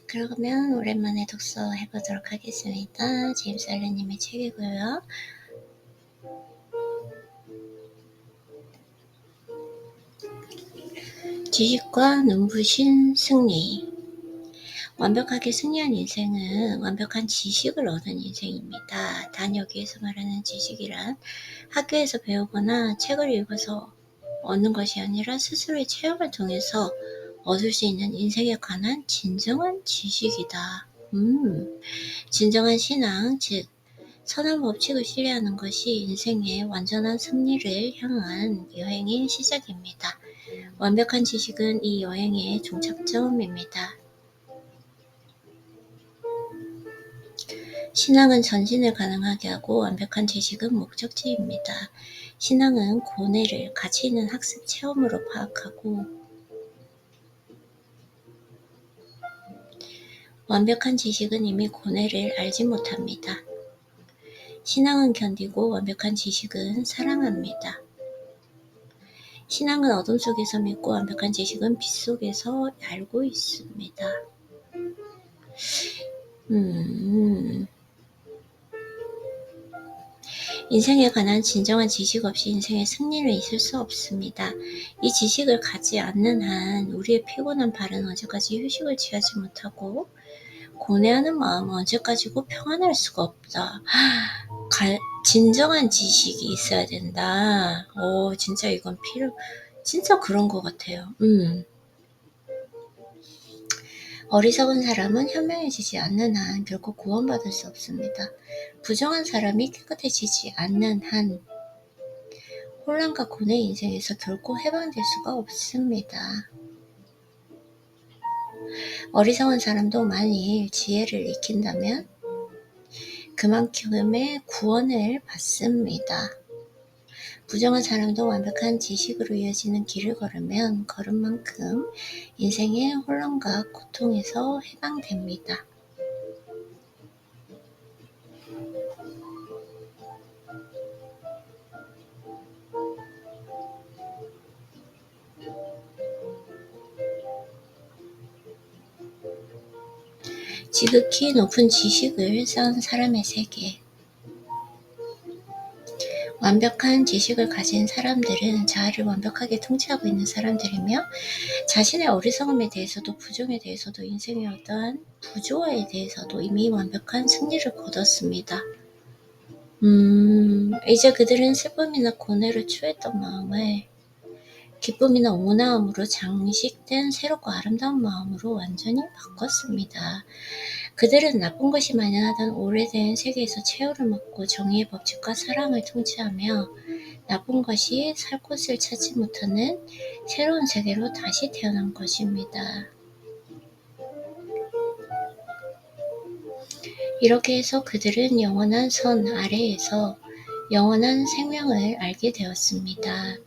그러면 오랜만에 독서 해보도록 하겠습니다. 제임스 알렌님의 책이고요. 지식과 눈부신 승리. 완벽하게 승리한 인생은 완벽한 지식을 얻은 인생입니다. 단 여기에서 말하는 지식이란 학교에서 배우거나 책을 읽어서 얻는 것이 아니라 스스로의 체험을 통해서 얻을 수 있는 인생에 관한 진정한 지식이다. 진정한 신앙, 즉 선한 법칙을 신뢰하는 것이 인생의 완전한 승리를 향한 여행의 시작입니다. 완벽한 지식은 이 여행의 종착점입니다. 신앙은 전진을 가능하게 하고 완벽한 지식은 목적지입니다. 신앙은 고뇌를 가치 있는 학습 체험으로 파악하고 완벽한 지식은 이미 고뇌를 알지 못합니다. 신앙은 견디고 완벽한 지식은 사랑합니다. 신앙은 어둠 속에서 믿고 완벽한 지식은 빛 속에서 알고 있습니다. 인생에 관한 진정한 지식 없이 인생의 승리는 있을 수 없습니다. 이 지식을 갖지 않는 한 우리의 피곤한 발은 언제까지 휴식을 취하지 못하고 고뇌하는 마음은 언제까지고 평안할 수가 없다. 진정한 지식이 있어야 된다. 진짜 이건 진짜 그런 것 같아요. 어리석은 사람은 현명해지지 않는 한 결코 구원받을 수 없습니다. 부정한 사람이 깨끗해지지 않는 한 혼란과 고뇌 인생에서 결코 해방될 수가 없습니다. 어리석은 사람도 만일 지혜를 익힌다면 그만큼의 구원을 받습니다. 부정한 사람도 완벽한 지식으로 이어지는 길을 걸으면 걸은 만큼 인생의 혼란과 고통에서 해방됩니다. 지극히 높은 지식을 쌓은 사람의 세계. 완벽한 지식을 가진 사람들은 자아를 완벽하게 통치하고 있는 사람들이며 자신의 어리석음에 대해서도 부정에 대해서도 인생의 어떠한 부조화에 대해서도 이미 완벽한 승리를 거뒀습니다. 이제 그들은 슬픔이나 고뇌를 추했던 마음을 기쁨이나 온화함으로 장식된 새롭고 아름다운 마음으로 완전히 바꿨습니다. 그들은 나쁜 것이 만연하던 오래된 세계에서 최후를 맞고 정의의 법칙과 사랑을 통치하며 나쁜 것이 살 곳을 찾지 못하는 새로운 세계로 다시 태어난 것입니다. 이렇게 해서 그들은 영원한 선 아래에서 영원한 생명을 알게 되었습니다.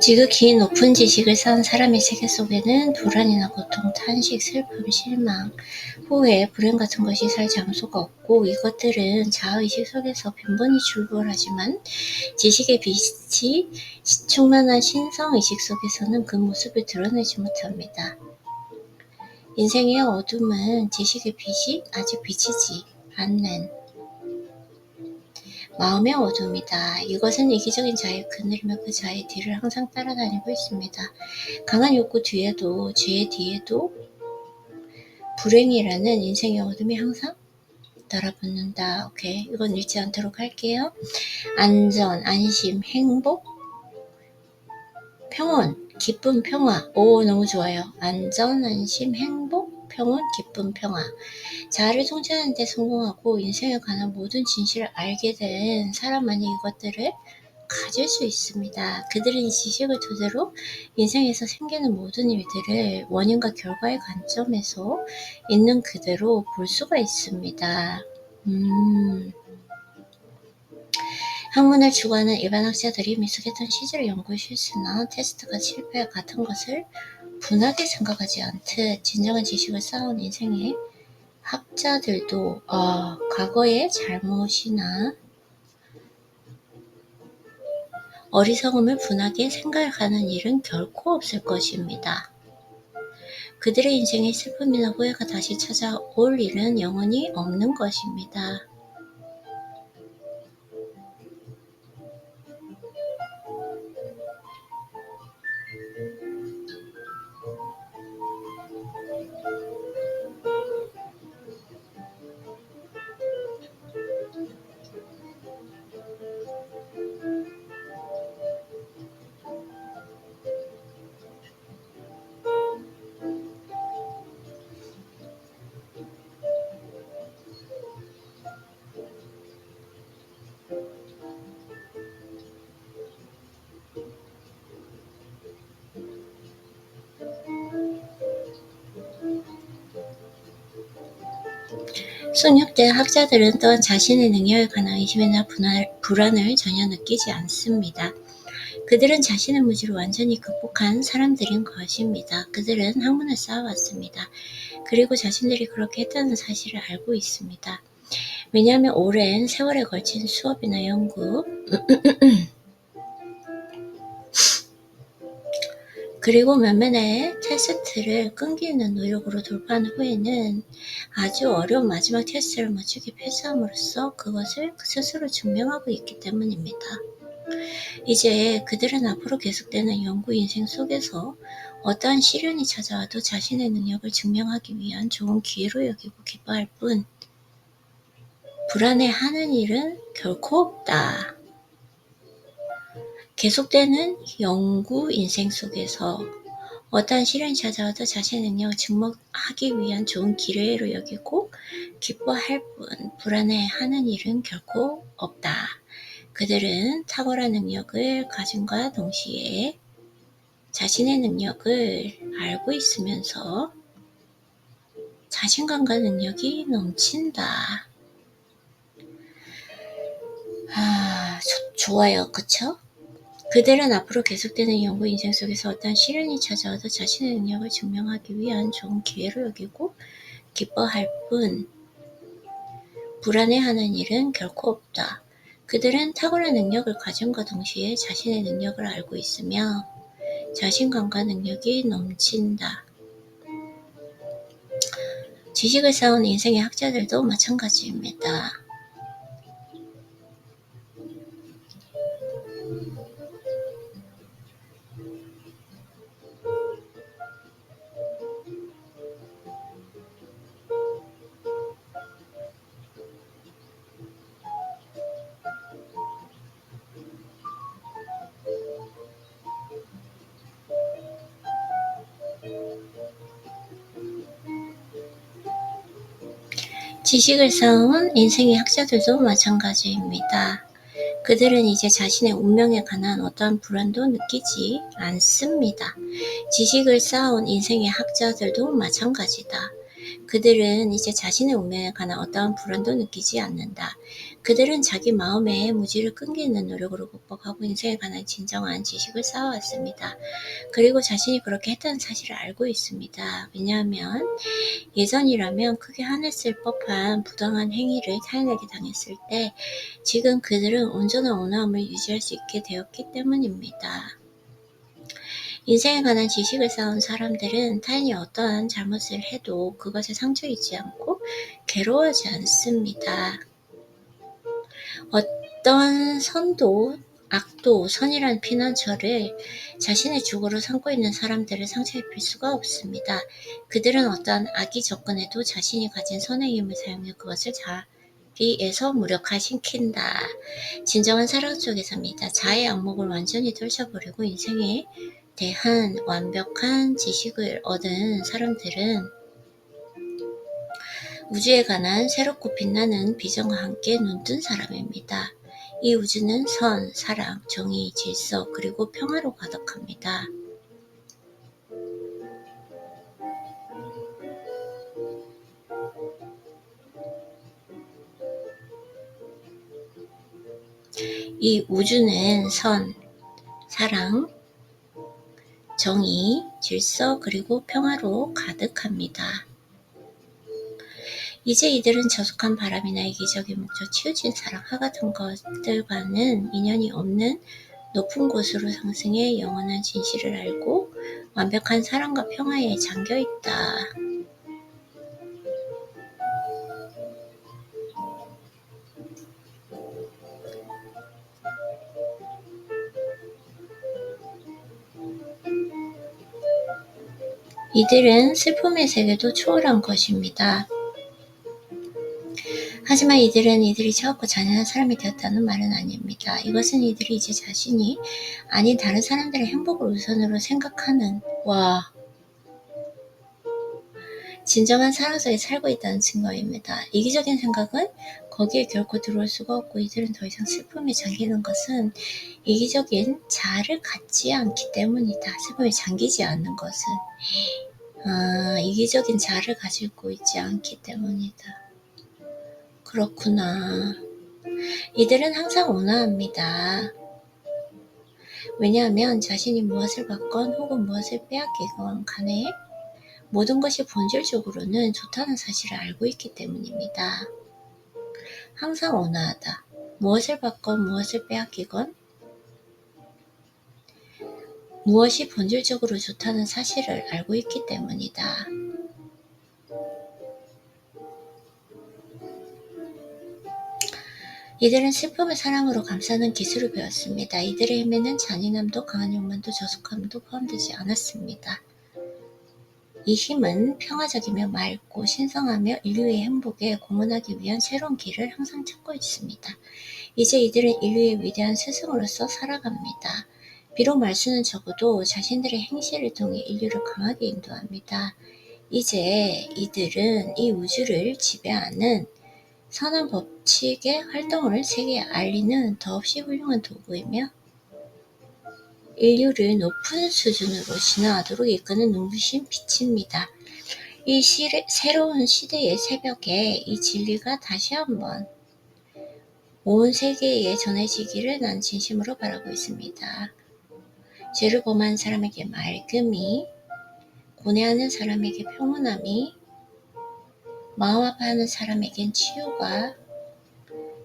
지극히 높은 지식을 쌓은 사람의 세계 속에는 불안이나 고통, 탄식, 슬픔, 실망, 후회, 불행 같은 것이 살 장소가 없고 이것들은 자아의식 속에서 빈번히 출몰하지만 지식의 빛이 충만한 신성의식 속에서는 그 모습을 드러내지 못합니다. 인생의 어둠은 지식의 빛이 아직 비치지 않는 마음의 어둠이다. 이것은 이기적인 자의 그늘이며 그 자의 뒤를 항상 따라다니고 있습니다. 강한 욕구 뒤에도 죄 뒤에도 불행이라는 인생의 어둠이 항상 따라붙는다. 오케이, 이건 읽지 않도록 할게요. 안전, 안심, 행복, 평온, 기쁨, 평화. 너무 좋아요. 안전, 안심, 행복, 평온, 기쁨, 평화. 자아를 통제하는 데 성공하고 인생에 관한 모든 진실을 알게 된 사람만이 이것들을 가질 수 있습니다. 그들은 이 지식을 토대로 인생에서 생기는 모든 일들을 원인과 결과의 관점에서 있는 그대로 볼 수가 있습니다. 학문을 추구하는 일반 학자들이 미숙했던 시제를 연구 실수나 테스트가 실패와 같은 것을 분하게 생각하지 않듯 진정한 지식을 쌓아온 인생의 학자들도 과거의 잘못이나 어리석음을 분하게 생각하는 일은 결코 없을 것입니다. 그들의 인생에 슬픔이나 후회가 다시 찾아올 일은 영원히 없는 것입니다. 숙련된 학자들은 또한 자신의 능력에 관한 의심이나 불안을 전혀 느끼지 않습니다. 그들은 자신의 무지를 완전히 극복한 사람들인 것입니다. 그들은 학문을 쌓아왔습니다. 그리고 자신들이 그렇게 했다는 사실을 알고 있습니다. 왜냐하면 오랜 세월에 걸친 수업이나 연구, 그리고 몇몇의 테스트를 끈기 있는 노력으로 돌파한 후에는 아주 어려운 마지막 테스트를 멋지게 패스함으로써 그것을 스스로 증명하고 있기 때문입니다. 이제 그들은 앞으로 계속되는 연구 인생 속에서 어떠한 시련이 찾아와도 자신의 능력을 증명하기 위한 좋은 기회로 여기고 기뻐할 뿐 불안해하는 일은 결코 없다. 계속되는 연구 인생 속에서 어떠한 시련이 찾아와도 자신의 능력을 증명하기 위한 좋은 기회로 여기고 기뻐할 뿐 불안해하는 일은 결코 없다. 그들은 탁월한 능력을 가짐과 동시에 자신의 능력을 알고 있으면서 자신감과 능력이 넘친다. 좋아요. 그쵸? 그들은 앞으로 계속되는 연구 인생 속에서 어떤 시련이 찾아와도 자신의 능력을 증명하기 위한 좋은 기회로 여기고 기뻐할 뿐 불안해하는 일은 결코 없다. 그들은 탁월한 능력을 가짐과 동시에 자신의 능력을 알고 있으며 자신감과 능력이 넘친다. 지식을 쌓은 인생의 학자들도 마찬가지입니다. 지식을 쌓은 인생의 학자들도 마찬가지입니다. 그들은 이제 자신의 운명에 관한 어떠한 불안도 느끼지 않습니다. 지식을 쌓은 인생의 학자들도 마찬가지다. 그들은 이제 자신의 운명에 관한 어떠한 불안도 느끼지 않는다. 그들은 자기 마음의 무지를 끈기 있는 노력으로 극복하고 인생에 관한 진정한 지식을 쌓아왔습니다. 그리고 자신이 그렇게 했다는 사실을 알고 있습니다. 왜냐하면 예전이라면 크게 화냈을 법한 부당한 행위를 타인에게 당했을 때 지금 그들은 온전한 온화함을 유지할 수 있게 되었기 때문입니다. 인생에 관한 지식을 쌓은 사람들은 타인이 어떠한 잘못을 해도 그것에 상처 입지 않고 괴로워하지 않습니다. 어떤 선도, 악도, 선이라는 피난처를 자신의 주거로 삼고 있는 사람들을 상처 입힐 수가 없습니다. 그들은 어떠한 악이 접근해도 자신이 가진 선의 힘을 사용해 그것을 자리에서 무력화시킨다. 진정한 사랑 속에서입니다. 자의 악목을 완전히 떨쳐버리고 인생에 대한 완벽한 지식을 얻은 사람들은 우주에 관한 새롭고 빛나는 비전과 함께 눈뜬 사람입니다. 이 우주는 선, 사랑, 정의, 질서, 그리고 평화로 가득합니다. 이 우주는 선, 사랑, 정의, 질서, 그리고 평화로 가득합니다. 이제 이들은 저속한 바람이나 이기적인 목적, 치우친 사랑과 같은 것들과는 인연이 없는 높은 곳으로 상승해 영원한 진실을 알고 완벽한 사랑과 평화에 잠겨있다. 이들은 슬픔의 세계도 초월한 것입니다. 하지만 이들은 이들이 차갑고 잔인한 사람이 되었다는 말은 아닙니다. 이것은 이들이 이제 자신이 아닌 다른 사람들의 행복을 우선으로 생각하는 진정한 사랑 속에 살고 있다는 증거입니다. 이기적인 생각은 거기에 결코 들어올 수가 없고 이들은 더 이상 슬픔에 잠기는 것은 이기적인 자아를 갖지 않기 때문이다. 슬픔에 잠기지 않는 것은 이기적인 자아를 가지고 있지 않기 때문이다. 그렇구나. 이들은 항상 온화합니다. 왜냐하면 자신이 무엇을 받건 혹은 무엇을 빼앗기건 간에 모든 것이 본질적으로는 좋다는 사실을 알고 있기 때문입니다. 항상 온화하다. 무엇을 받건 무엇을 빼앗기건 무엇이 본질적으로 좋다는 사실을 알고 있기 때문이다. 이들은 슬픔을 사랑으로 감싸는 기술을 배웠습니다. 이들의 힘에는 잔인함도 강한 욕망도 저속함도 포함되지 않았습니다. 이 힘은 평화적이며 맑고 신성하며 인류의 행복에 공헌하기 위한 새로운 길을 항상 찾고 있습니다. 이제 이들은 인류의 위대한 스승으로서 살아갑니다. 비록 말수는 적어도 자신들의 행실을 통해 인류를 강하게 인도합니다. 이제 이들은 이 우주를 지배하는 선한 법칙의 활동을 세계에 알리는 더없이 훌륭한 도구이며 인류를 높은 수준으로 진화하도록 이끄는 눈부신 빛입니다. 이 새로운 시대의 새벽에 이 진리가 다시 한번 온 세계에 전해지기를 난 진심으로 바라고 있습니다. 죄를 범한 사람에게 맑음이, 고뇌하는 사람에게 평온함이, 마음 아파하는 사람에겐 치유가,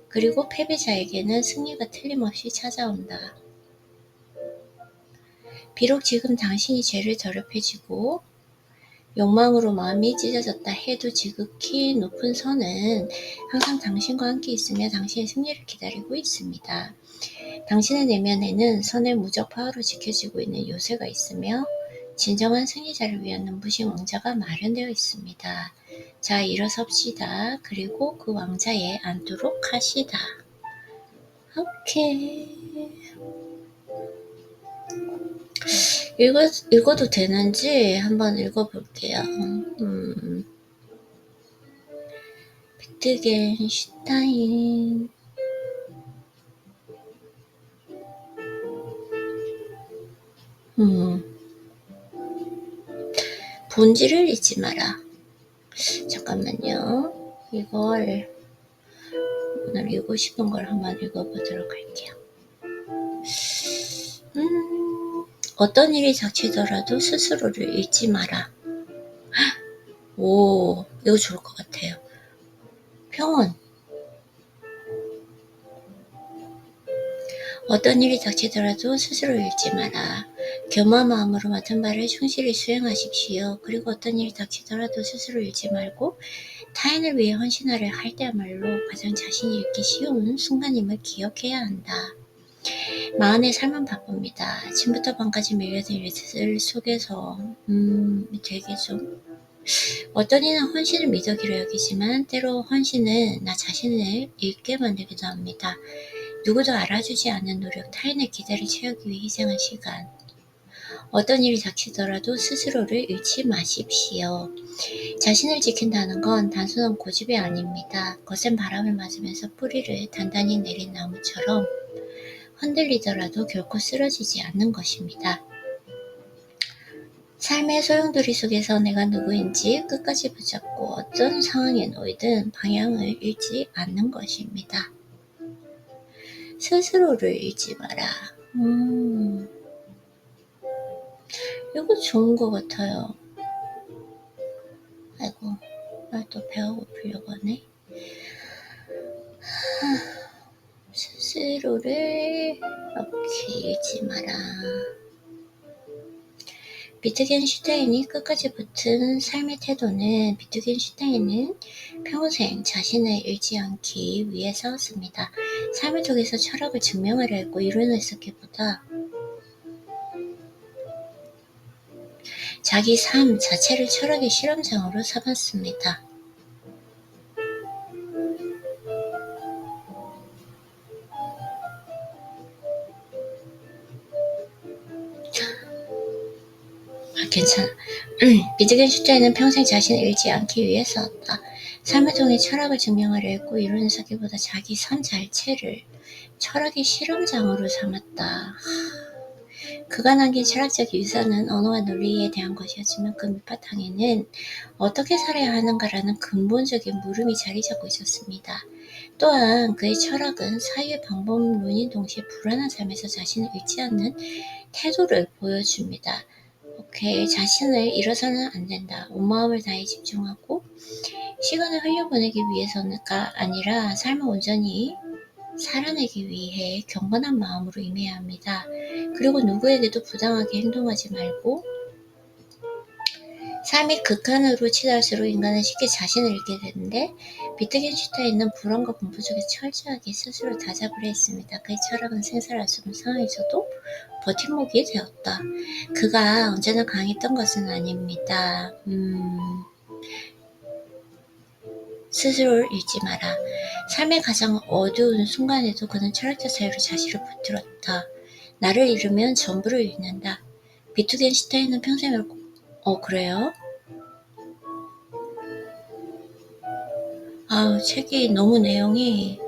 그리고 패배자에게는 승리가 틀림없이 찾아온다. 비록 지금 당신이 죄를 더럽혀지고 욕망으로 마음이 찢어졌다 해도 지극히 높은 선은 항상 당신과 함께 있으며 당신의 승리를 기다리고 있습니다. 당신의 내면에는 선의 무적 파워로 지켜지고 있는 요새가 있으며 진정한 승리자를 위한 눈부신 왕자가 마련되어 있습니다. 자, 일어섭시다. 그리고 그 왕자에 앉도록 하시다. 오케이. 읽어도 되는지 한번 읽어볼게요. 비트겐슈타인. 본질을 잊지 마라. 잠깐만요. 이걸 오늘 읽고 싶은 걸 한번 읽어보도록 할게요. 어떤 일이 닥치더라도 스스로를 잊지 마라. 오, 이거 좋을 것 같아요. 평온. 어떤 일이 닥치더라도 스스로를 잊지 마라. 겸허한 마음으로 맡은 바를 충실히 수행하십시오. 그리고 어떤 일이 닥치더라도 스스로를 잊지 말고 타인을 위해 헌신하려 할 때야말로 가장 자신이 잃기 쉬운 순간임을 기억해야 한다. 마흔의 삶은 바쁩니다. 아침부터 밤까지 밀려든 일들 속에서 되게 좀 어떤 이는 헌신을 미덕이로 여기지만 때로 헌신은 나 자신을 잃게 만들기도 합니다. 누구도 알아주지 않는 노력, 타인의 기대를 채우기 위해 희생한 시간. 어떤 일이 닥치더라도 스스로를 잃지 마십시오. 자신을 지킨다는 건 단순한 고집이 아닙니다. 거센 바람을 맞으면서 뿌리를 단단히 내린 나무처럼 흔들리더라도 결코 쓰러지지 않는 것입니다. 삶의 소용돌이 속에서 내가 누구인지 끝까지 붙잡고 어떤 상황에 놓이든 방향을 잃지 않는 것입니다. 스스로를 잃지 마라. 이거 좋은 것 같아요. 아이고, 또 배가 고프려고 하네. 스스로를 이렇게 잃지 마라. 비트겐슈타인이 끝까지 붙은 삶의 태도는 비트겐슈타인은 평생 자신을 잃지 않기 위해 싸웠습니다. 삶을 통해서 철학을 증명하려 했고 이루어냈었기보다 자기 삶 자체를 철학의 실험장으로 삼았습니다. 괜찮아. 비트겐슈타인은 평생 자신을 잃지 않기 위해 싸웠다. 삶을 통해 철학을 증명하려 했고 이루어냈었기보다 자기 삶 자체를 철학의 실험장으로 삼았다. 그가 남긴 철학적 유산은 언어와 논리에 대한 것이었지만 그 밑바탕에는 어떻게 살아야 하는가라는 근본적인 물음이 자리 잡고 있었습니다. 또한 그의 철학은 사유의 방법론인 동시에 불안한 삶에서 자신을 잃지 않는 태도를 보여줍니다. 자신을 잃어서는 안 된다. 온 마음을 다해 집중하고 시간을 흘려보내기 위해서가 아니라 삶을 온전히 살아내기 위해 경건한 마음으로 임해야 합니다. 그리고 누구에게도 부당하게 행동하지 말고 삶이 극한으로 치달을수록 인간은 쉽게 자신을 잃게 되는데 비트겐슈타인은 불안과 공포 속에 철저하게 스스로 다잡으려 했습니다. 그의 철학은 생사를 알 수 없는 상황에서도 버팀목이 되었다. 그가 언제나 강했던 것은 아닙니다. 스스로를 잃지 마라. 삶의 가장 어두운 순간에도 그는 철학적 사유로 자신을 붙들었다. 나를 잃으면 전부를 잃는다. 비트겐슈타인은 평생을 그래요? 책이 너무 내용이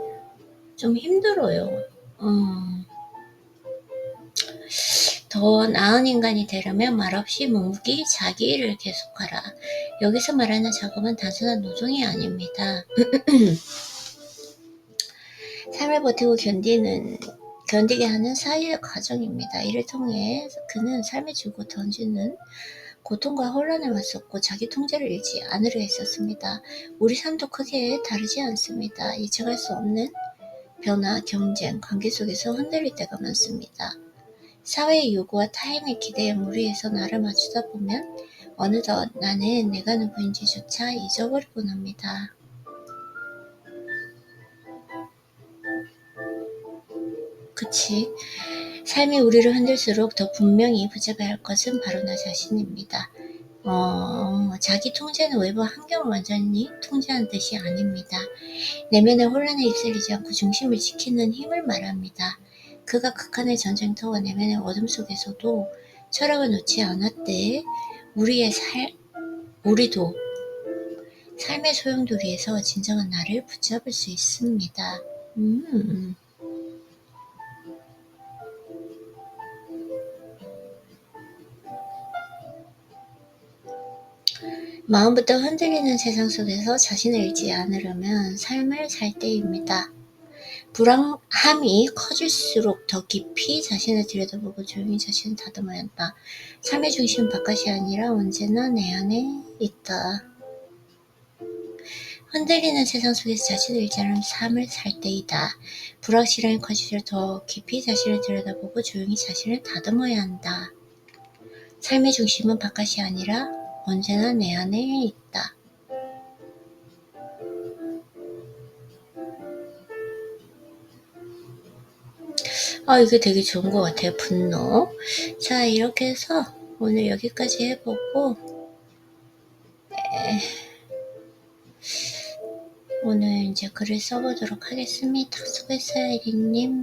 좀 힘들어요. 더 나은 인간이 되려면 말없이 묵묵히 자기 일을 계속하라. 여기서 말하는 작업은 단순한 노동이 아닙니다. 삶을 버티고 견디게 하는 사이의 과정입니다. 이를 통해 그는 삶에 주고 던지는 고통과 혼란에 맞섰고 자기 통제를 잃지 않으려 했었습니다. 우리 삶도 크게 다르지 않습니다. 예측할 수 없는 변화, 경쟁, 관계 속에서 흔들릴 때가 많습니다. 사회의 요구와 타인의 기대에 무리해서 나를 맞추다 보면 어느덧 나는 내가 누구인지조차 잊어버리곤 합니다. 그치? 삶이 우리를 흔들수록 더 분명히 붙잡아야 할 것은 바로 나 자신입니다. 자기 통제는 외부 환경을 완전히 통제하는 뜻이 아닙니다. 내면의 혼란에 휩쓸리지 않고 중심을 지키는 힘을 말합니다. 그가 극한의 전쟁터와 내면의 어둠 속에서도 철학을 놓지 않았대. 우리도 삶의 소용돌이에서 진정한 나를 붙잡을 수 있습니다. 마음부터 흔들리는 세상 속에서 자신을 잃지 않으려면 삶을 살 때입니다. 불안함이 커질수록 더 깊이 자신을 들여다보고 조용히 자신을 다듬어야 한다. 삶의 중심은 바깥이 아니라 언제나 내 안에 있다. 흔들리는 세상 속에서 자신을 잃지 않으면 삶을 살 때이다. 불확실함이 커질수록 더 깊이 자신을 들여다보고 조용히 자신을 다듬어야 한다. 삶의 중심은 바깥이 아니라 언제나 내 안에 있다. 이게 되게 좋은 것 같아요. 분노. 자, 이렇게 해서 오늘 여기까지 해보고 오늘 이제 글을 써보도록 하겠습니다. 수고했어요, 이리님.